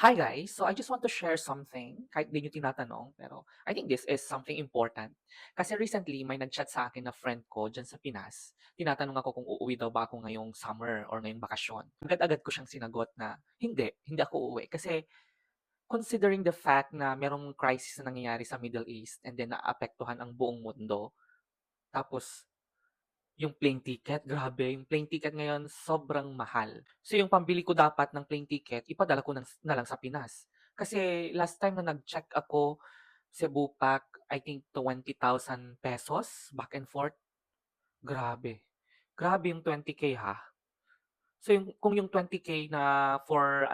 Hi guys, so I just want to share something, kahit di niyo tinatanong, pero I think this is something important. Kasi recently, may nag-chat sa akin na friend ko dyan sa Pinas. Tinatanong ako kung uuwi daw ba ako ngayong summer or ngayong bakasyon. Agad-agad ko siyang sinagot na, hindi ako uuwi. Kasi considering the fact na merong crisis na nangyayari sa Middle East and then naapektuhan ang buong mundo, tapos yung plane ticket, grabe, yung plane ticket ngayon sobrang mahal. So yung pambili ko dapat ng plane ticket, ipadala ko na lang sa Pinas. Kasi last time na nag-check ako, Cebu Pack, I think 20,000 pesos back and forth. Grabe. Grabe yung 20K ha. So kung yung 20K na for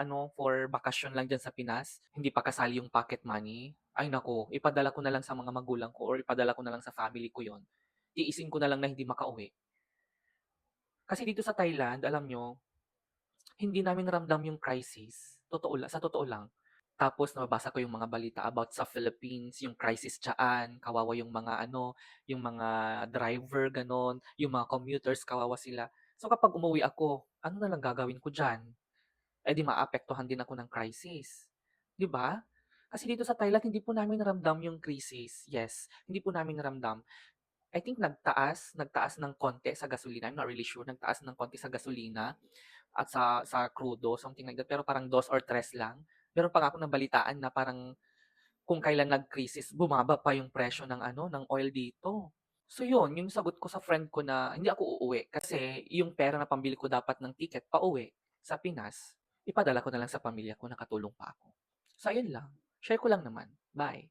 bakasyon lang dyan sa Pinas, hindi pa kasali yung pocket money, ay nako, ipadala ko na lang sa mga magulang ko or ipadala ko na lang sa family ko yon. Tiisin ko na lang na hindi makauwi. Kasi dito sa Thailand, alam nyo, hindi namin ramdam yung crisis. Sa totoo lang. Tapos nababasa ko yung mga balita about sa Philippines, yung crisis diyaan, kawawa yung mga yung mga driver, ganon, yung mga commuters, kawawa sila. So kapag umuwi ako, ano na lang gagawin ko dyan? Eh di maapektuhan din ako ng crisis. 'Di ba? Kasi dito sa Thailand, hindi po namin naramdam yung crisis. Yes, hindi po namin naramdam. I think nagtaas ng konti sa gasolina. I'm not really sure. Nagtaas ng konti sa gasolina at sa krudo, something like that. Pero parang 2 or 3 lang. Meron pa nga akong nabalitaan na parang kung kailan nag-crisis, bumaba pa yung presyo ng ng oil dito. So yun, yung sagot ko sa friend ko na hindi ako uuwi kasi yung pera na pambili ko dapat ng ticket pauwi sa Pinas, ipadala ko na lang sa pamilya ko, nakatulong pa ako. So ayun lang. Share ko lang naman. Bye.